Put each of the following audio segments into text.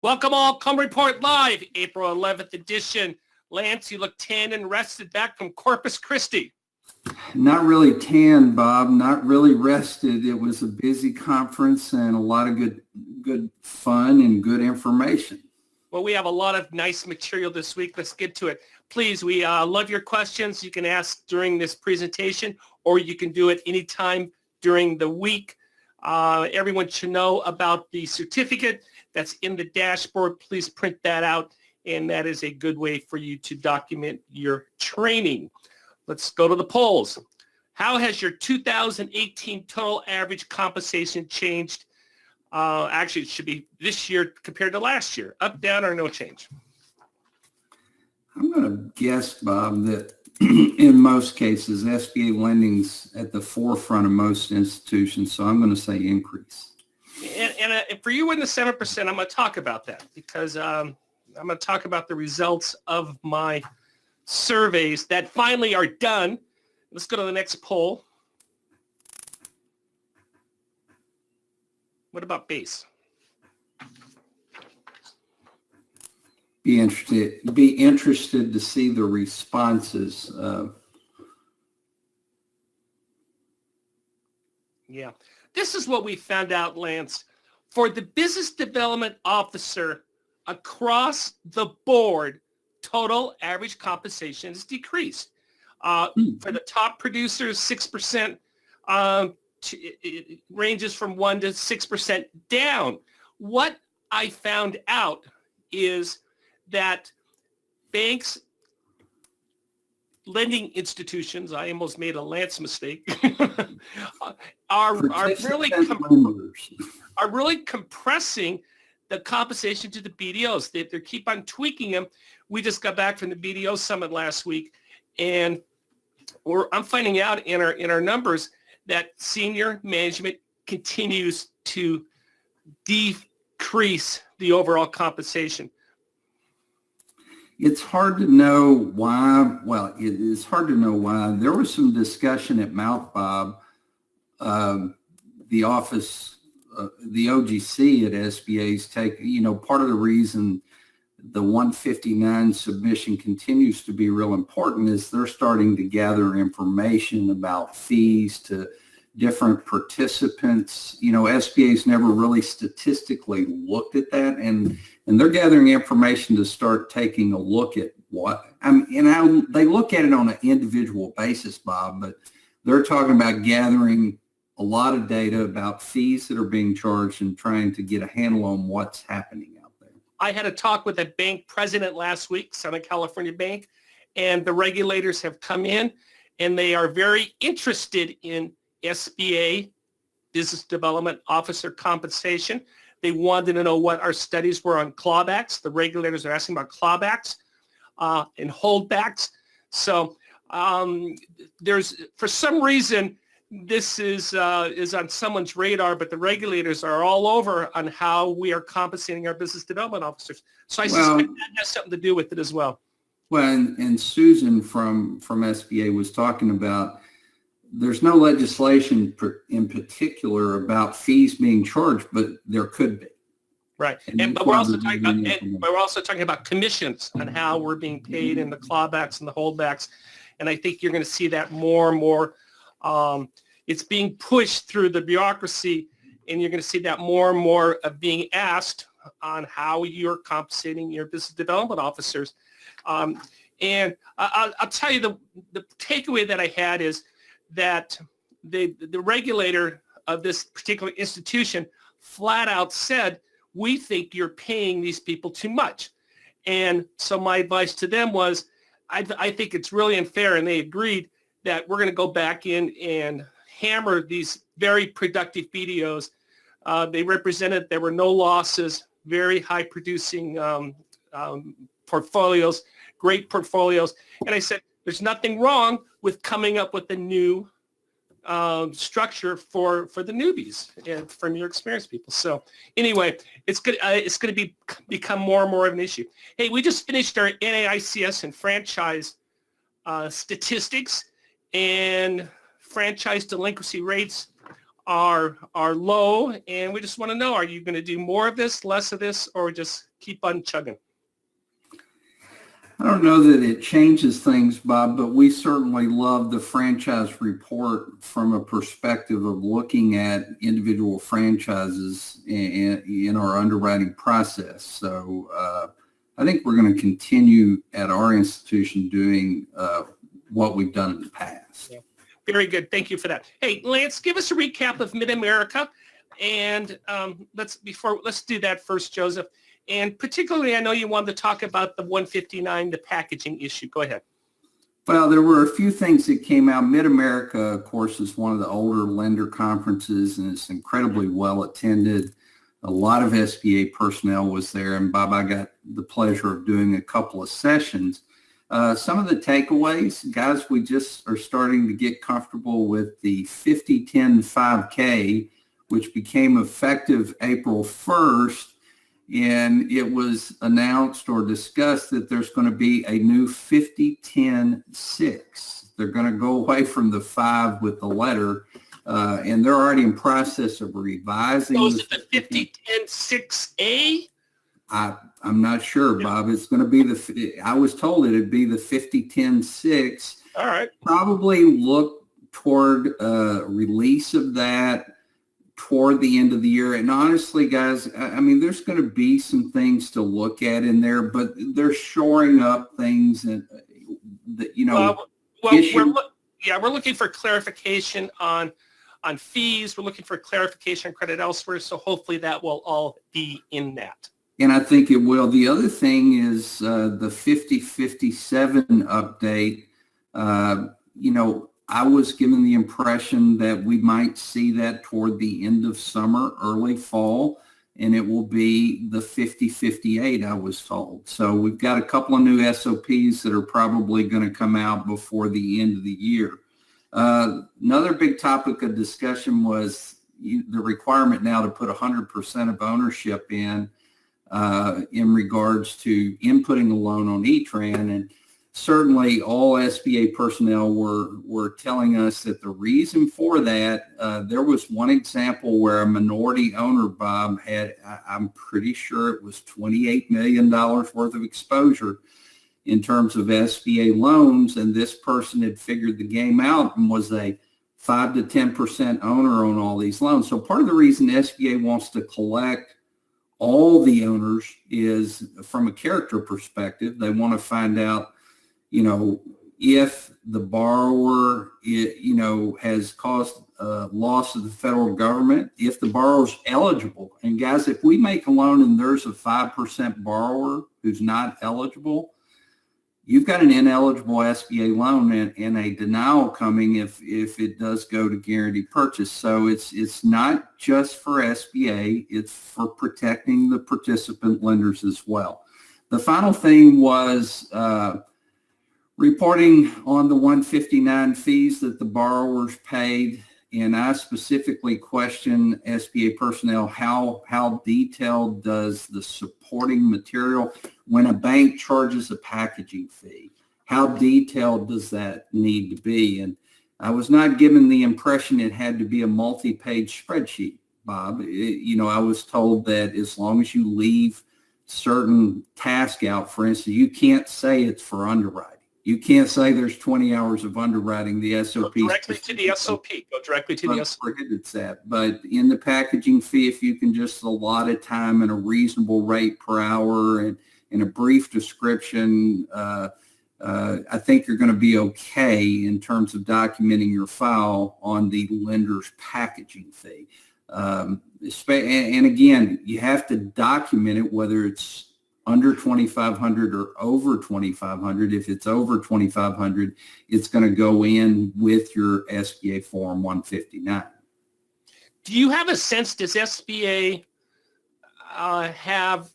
Welcome all, Come Report Live, April 11th edition. Lance, you look tan and rested back from Corpus Christi. Not really tan, Bob, not really rested. It was a busy conference and a lot of good fun and good information. Well, we have a lot of nice material this week. Let's get to it. Please, we love your questions. You can ask during this presentation, or you can do it anytime during the week. Everyone should know about the certificate that's in the dashboard. Please print that out, and that is a good way for you to document your training. Let's go to the polls. How has your 2018 total average compensation changed? Actually, it should be this year compared to last year. Up, down, or no change? I'm going to guess, Bob, that in most cases, SBA lending's at the forefront of most institutions, so I'm going to say increase. And for you in the 7%, I'm going to talk about that because I'm going to talk about the results of my surveys that finally are done. Let's go to the next poll. What about base? Be interested to see the responses. Yeah. This is what we found out, Lance. For the business development officer across the board, total average compensation is decreased. For the top producers, 6%, it ranges from 1% to 6% down. What I found out is that banks, lending institutions, I almost made a Lance mistake, are really compressing the compensation to the BDOs. They keep on tweaking them. We just got back from the BDO summit last week, and I'm finding out in our numbers that senior management continues to decrease the overall compensation. It's hard to know why. Well, it is hard to know why. There was some discussion at Mouth, Bob. The office, the OGC at SBA's part of the reason the 159 submission continues to be real important is they're starting to gather information about fees to different participants. SBA's never really statistically looked at that, and they're gathering information to start taking a look at they look at it on an individual basis, Bob, but they're talking about gathering a lot of data about fees that are being charged and trying to get a handle on what's happening out there. I had a talk with a bank president last week, Southern California Bank, and the regulators have come in and they are very interested in SBA, Business Development Officer compensation. They wanted to know what our studies were on clawbacks. The regulators are asking about clawbacks and holdbacks. So there's, for some reason, this is on someone's radar, but the regulators are all over on how we are compensating our business development officers. So I suspect that has something to do with it as well. Well, and Susan from SBA was talking about there's no legislation in particular about fees being charged, but there could be. Right, but we're also talking about commissions and how we're being paid and the clawbacks and the holdbacks, and I think you're going to see that more and more. It's being pushed through the bureaucracy, and you're going to see that more and more of being asked on how you're compensating your business development officers. And I'll tell you the takeaway that I had is that the regulator of this particular institution flat out said, we think you're paying these people too much. And so my advice to them was, I think it's really unfair, and they agreed that we're going to go back in and hammer these very productive BDOs. They represented, there were no losses, very high producing portfolios, great portfolios. And I said, there's nothing wrong with coming up with a new structure for the newbies and from your experienced people. So anyway, it's going to become more and more of an issue. Hey, we just finished our NAICS and franchise statistics, and franchise delinquency rates are low, and we just want to know, are you going to do more of this, less of this, or just keep on chugging? I don't know that it changes things, Bob, but we certainly love the franchise report from a perspective of looking at individual franchises in our underwriting process. So I think we're going to continue at our institution doing what we've done in the past. Yeah. Very good. Thank you for that. Hey, Lance, give us a recap of Mid-America. And let's do that first, Joseph. And particularly, I know you wanted to talk about the 159, the packaging issue. Go ahead. Well, there were a few things that came out. Mid-America, of course, is one of the older lender conferences, and it's incredibly well attended. A lot of SBA personnel was there, and Bob, I got the pleasure of doing a couple of sessions. Some of the takeaways, guys, we just are starting to get comfortable with the 50-10 5K, which became effective April 1st. And it was announced or discussed that there's going to be a new 50-10-6. They're going to go away from the 5 with the letter, and they're already in process of revising. So is it the 50-10-6A? I'm not sure, Bob. It's going to be I was told it'd be the 50-10-6. All right. Probably look toward release of that toward the end of the year. And honestly, guys, I mean, there's going to be some things to look at in there, but they're shoring up things and, we're looking for clarification on fees. We're looking for clarification on credit elsewhere. So hopefully that will all be in that. And I think it will. The other thing is the 50-57 update. I was given the impression that we might see that toward the end of summer, early fall, and it will be the 50-58, I was told. So we've got a couple of new SOPs that are probably going to come out before the end of the year. Another big topic of discussion was the requirement now to put 100% of ownership in regards to inputting a loan on E-Tran. And certainly all SBA personnel were telling us that the reason for that, there was one example where a minority owner, Bob, had, I'm pretty sure it was $28 million worth of exposure in terms of SBA loans. And this person had figured the game out and was a 5 to 10% owner on all these loans. So part of the reason SBA wants to collect all the owners is from a character perspective. They want to find out, if the borrower, has caused loss of the federal government, if the borrower's eligible. And guys, if we make a loan and there's a 5% borrower who's not eligible, you've got an ineligible SBA loan and a denial coming if it does go to guaranteed purchase. So it's not just for SBA, it's for protecting the participant lenders as well. The final thing was reporting on the 159 fees that the borrowers paid. And I specifically questioned SBA personnel, how detailed does the supporting material, when a bank charges a packaging fee, how detailed does that need to be? And I was not given the impression it had to be a multi-page spreadsheet, Bob. I was told that as long as you leave certain tasks out, for instance, you can't say it's for underwriting. You can't say there's 20 hours of underwriting. The SOP Go directly to the SOP. Go directly to the SOP. Prohibits that. But in the packaging fee, if you can just allot a time and a reasonable rate per hour and a brief description, I think you're going to be okay in terms of documenting your file on the lender's packaging fee. And again, you have to document it, whether it's under 2,500 or over 2,500. If it's over 2,500, it's going to go in with your SBA Form 159. Do you have a sense, does SBA are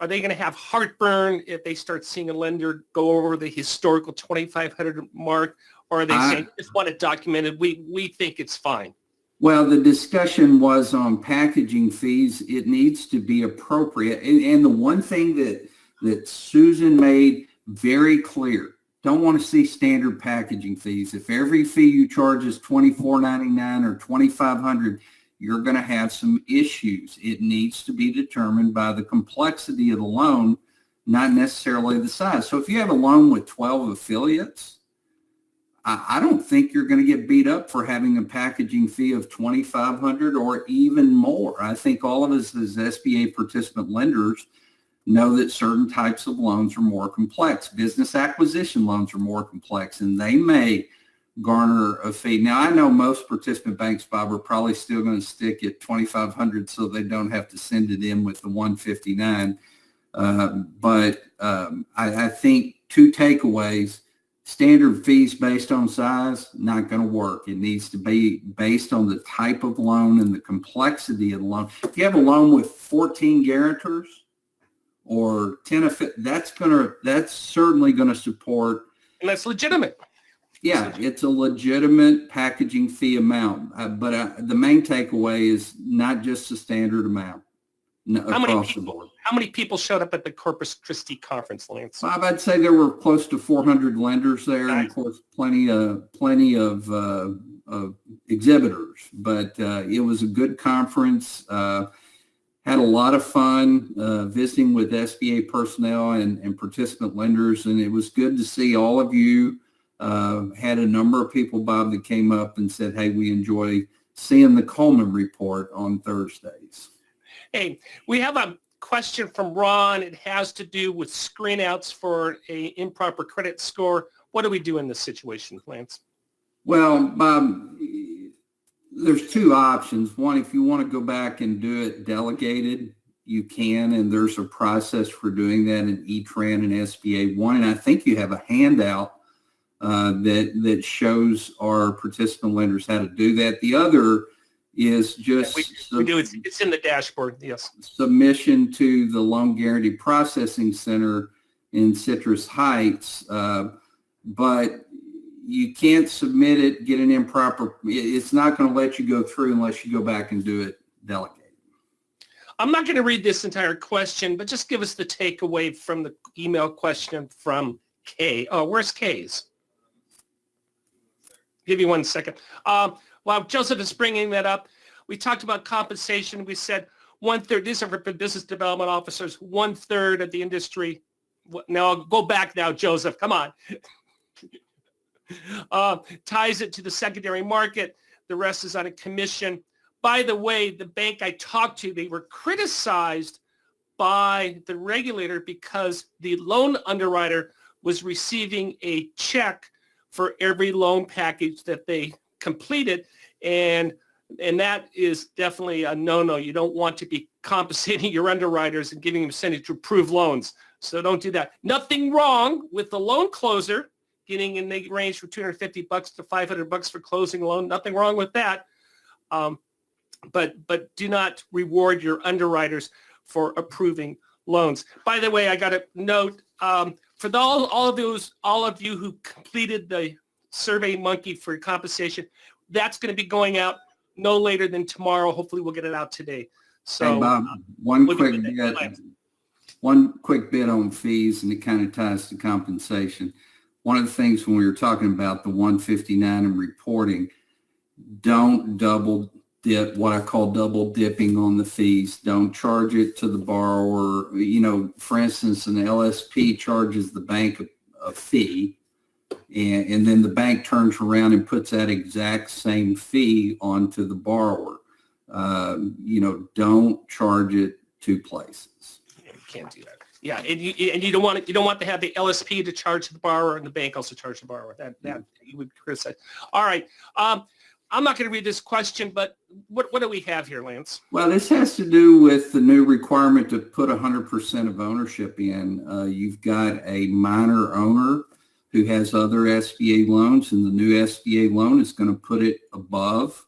they going to have heartburn if they start seeing a lender go over the historical 2,500 mark? Or are they saying, just want it documented, we think it's fine? Well, the discussion was on packaging fees. It needs to be appropriate. And the one thing that Susan made very clear, don't want to see standard packaging fees. If every fee you charge is $24.99 or $2,500, you're going to have some issues. It needs to be determined by the complexity of the loan, not necessarily the size. So if you have a loan with 12 affiliates, I don't think you're going to get beat up for having a packaging fee of $2,500 or even more. I think all of us as SBA participant lenders know that certain types of loans are more complex. Business acquisition loans are more complex, and they may garner a fee. Now, I know most participant banks, Bob, are probably still going to stick at $2,500 so they don't have to send it in with the $159. I think two takeaways: standard fees based on size, not going to work. It needs to be based on the type of loan and the complexity of the loan. If you have a loan with 14 guarantors or 10, that's certainly going to support. And that's legitimate. Yeah, it's a legitimate packaging fee amount. But the main takeaway is not just a standard amount across the board. How many people showed up at the Corpus Christi conference, Lance? Bob, I'd say there were close to 400 lenders there, and of course, plenty of exhibitors. But it was a good conference. Had a lot of fun visiting with SBA personnel and participant lenders, and it was good to see all of you. Had a number of people, Bob, that came up and said, hey, we enjoy seeing the Coleman report on Thursdays. Hey, we have a question from Ron. It has to do with screen outs for a improper credit score. What do we do in this situation, Lance? Well, Bob, there's two options. One, if you want to go back and do it delegated, you can, and there's a process for doing that in E-Tran and SBA 1. And I think you have a handout that shows our participant lenders how to do that. The other is just we do. It's in the dashboard. Yes. Submission to the Loan Guarantee Processing Center in Citrus Heights, but you can't submit it, get an improper. It's not going to let you go through unless you go back and do it delegated. I'm not going to read this entire question, but just give us the takeaway from the email question from Kay. Oh, where's Kay's? Give you 1 second. While Joseph is bringing that up, we talked about compensation. We said 1/3, these are for business development officers, 1/3 of the industry. Now, go back now, Joseph, come on. Ties it to the secondary market. The rest is on a commission. By the way, the bank I talked to, they were criticized by the regulator because the loan underwriter was receiving a check for every loan package that they completed, and that is definitely a no-no. You don't want to be compensating your underwriters and giving them incentive to approve loans, so don't do that. Nothing wrong with the loan closer getting in the range from $250 to $500 for closing a loan. Nothing wrong with that, but do not reward your underwriters for approving loans. By the way, I got a note for all of you who completed the Survey Monkey for compensation. That's going to be going out no later than tomorrow. Hopefully, we'll get it out today. So, hey, Bob, one quick bit on fees, and it kind of ties to compensation. One of the things when we were talking about the 159 and reporting, don't double dip, what I call double dipping on the fees. Don't charge it to the borrower. You know, for instance, an LSP charges the bank a fee, and then the bank turns around and puts that exact same fee onto the borrower. You know, don't charge it two places. Yeah, you can't do that. Yeah, and you don't want to have the LSP to charge the borrower and the bank also charge the borrower. That you would criticize. All right. I'm not going to read this question, but what do we have here, Lance? Well, this has to do with the new requirement to put 100% of ownership in. You've got a minor owner who has other SBA loans, and the new SBA loan is going to put it above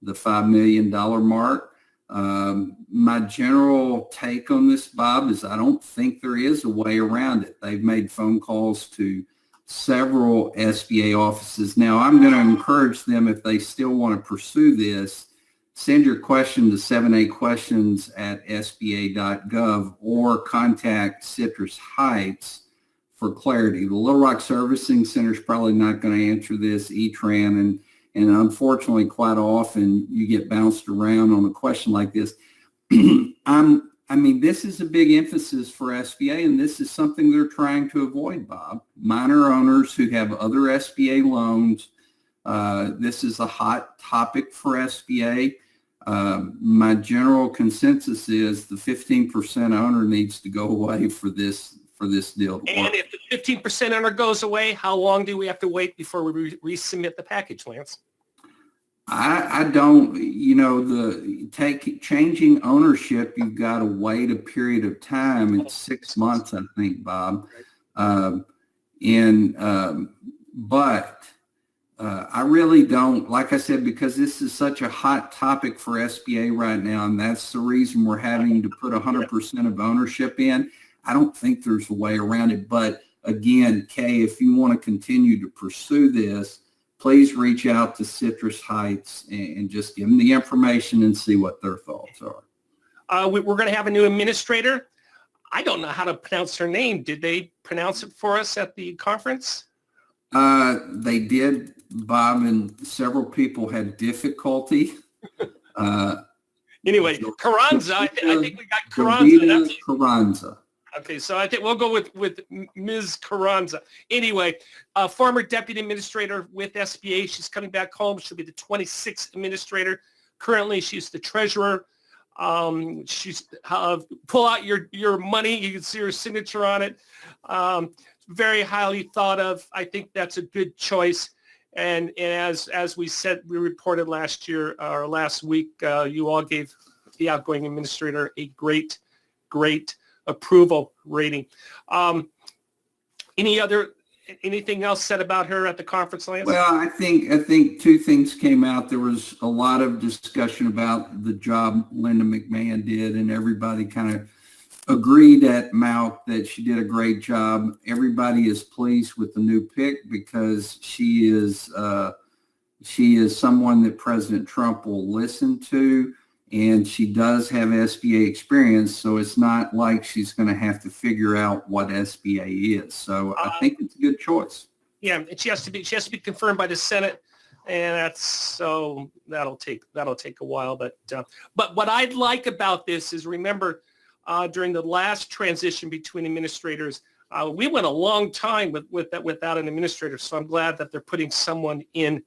the $5 million mark. My general take on this, Bob, is I don't think there is a way around it. They've made phone calls to several SBA offices. Now, I'm going to encourage them, if they still want to pursue this, send your question to 7questions@sba.gov or contact Citrus Heights for clarity. The Little Rock Servicing Center is probably not going to answer this. E-Tran and unfortunately, quite often you get bounced around on a question like this. I mean, this is a big emphasis for SBA, and this is something they're trying to avoid, Bob. Minor owners who have other SBA loans, this is a hot topic for SBA. My general consensus is the 15% owner needs to go away for this deal to work. And if the 15% owner goes away, how long do we have to wait before we resubmit the package, Lance? I don't, changing ownership, you've got to wait a period of time. It's 6 months, I think, Bob. But I really don't, like I said, because this is such a hot topic for SBA right now, and that's the reason we're having to put 100% of ownership in. I don't think there's a way around it. But again, Kay, if you want to continue to pursue this, please reach out to Citrus Heights and just give them the information and see what their thoughts are. We're going to have a new administrator. I don't know how to pronounce her name. Did they pronounce it for us at the conference? They did, Bob, and several people had difficulty. Anyway, Carranza. I think we got Carranza. Carranza. Okay, so I think we'll go with Ms. Carranza. Anyway, former deputy administrator with SBA. She's coming back home. She'll be the 26th administrator. Currently, she's the treasurer. She's pull out your money. You can see her signature on it. Very highly thought of. I think that's a good choice. And as we said, we reported last week, you all gave the outgoing administrator a great approval rating. Anything else said about her at the conference, Lance? Well, I think two things came out. There was a lot of discussion about the job Linda McMahon did, and everybody kind of agreed at Mount that she did a great job. Everybody is pleased with the new pick because she is someone that President Trump will listen to. And she does have SBA experience, so it's not like she's going to have to figure out what SBA is. So I think it's a good choice. Yeah, and she has to be confirmed by the Senate, and that'll take a while. But what I'd like about this is, remember, during the last transition between administrators, we went a long time without an administrator. So I'm glad that they're putting someone in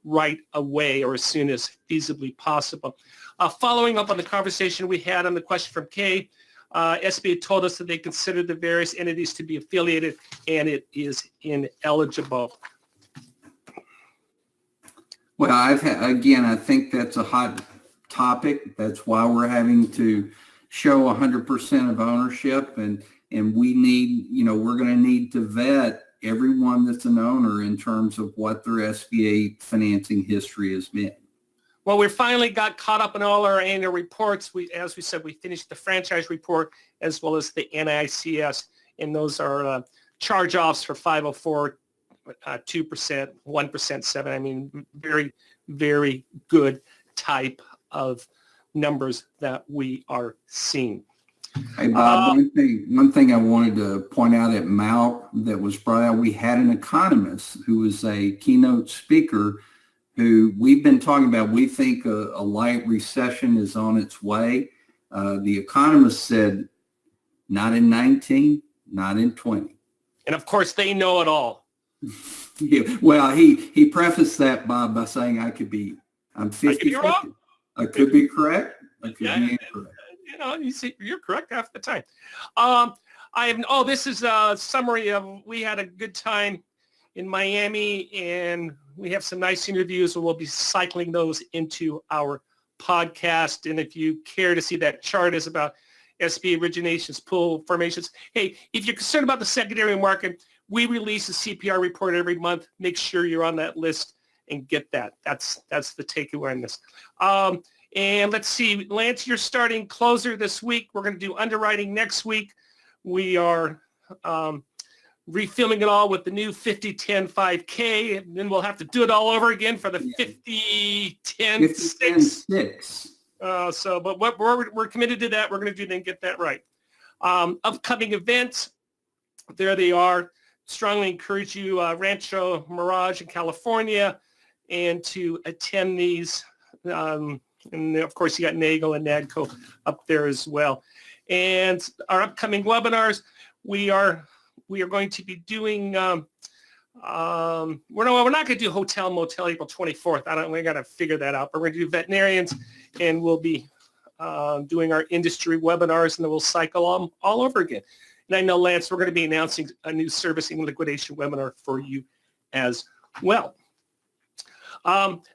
right away, or as soon as feasibly possible. Following up on the conversation we had on the question from Kay, SBA told us that they considered the various entities to be affiliated, and it is ineligible. Well, I think that's a hot topic. That's why we're having to show 100% of ownership, and we need, we're going to need to vet everyone that's an owner in terms of what their SBA financing history has been. Well, we finally got caught up in all our annual reports. As we said, we finished the franchise report as well as the NICS, and those are charge-offs for 504, 2%, 1%, 7%. I mean, very, very good type of numbers that we are seeing. Hey, Bob, one thing I wanted to point out at Mal that was brought out, we had an economist who was a keynote speaker who we've been talking about. We think a light recession is on its way. The economist said, not in 19, not in 20. And of course, they know it all. Yeah, well, he prefaced that, Bob, by saying I'm 50-50. I could be correct. I could be incorrect. You see, you're correct half the time. This is a summary of, we had a good time in Miami, and we have some nice interviews, and we'll be cycling those into our podcast. And if you care to see that chart, is about SBA originations, pool formations. Hey, if you're concerned about the secondary market, we release a CPR report every month. Make sure you're on that list and get that. That's the takeaway on this. And let's see, Lance, you're starting closer this week. We're going to do underwriting next week. We are refilming it all with the new 50-10 5K, and then we'll have to do it all over again for the 50-10 6. But what we're committed to that. We're going to do then get that right. Upcoming events, there they are. Strongly encourage you, Rancho Mirage in California, and to attend these. And of course, you got NAGO and NADCO up there as well. And our upcoming webinars, we are going to be doing. We're not going to do hotel motel April 24th. We got to figure that out. But we're going to do veterinarians, and we'll be doing our industry webinars, and then we'll cycle them all over again. And I know, Lance, we're going to be announcing a new servicing liquidation webinar for you as well.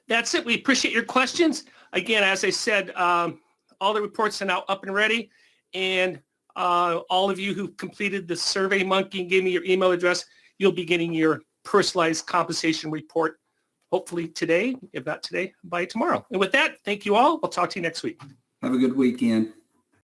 That's it. We appreciate your questions. Again, as I said, all the reports are now up and ready. And all of you who completed the Survey Monkey and gave me your email address, you'll be getting your personalized compensation report hopefully today, if not today, by tomorrow. And with that, thank you all. We'll talk to you next week. Have a good weekend.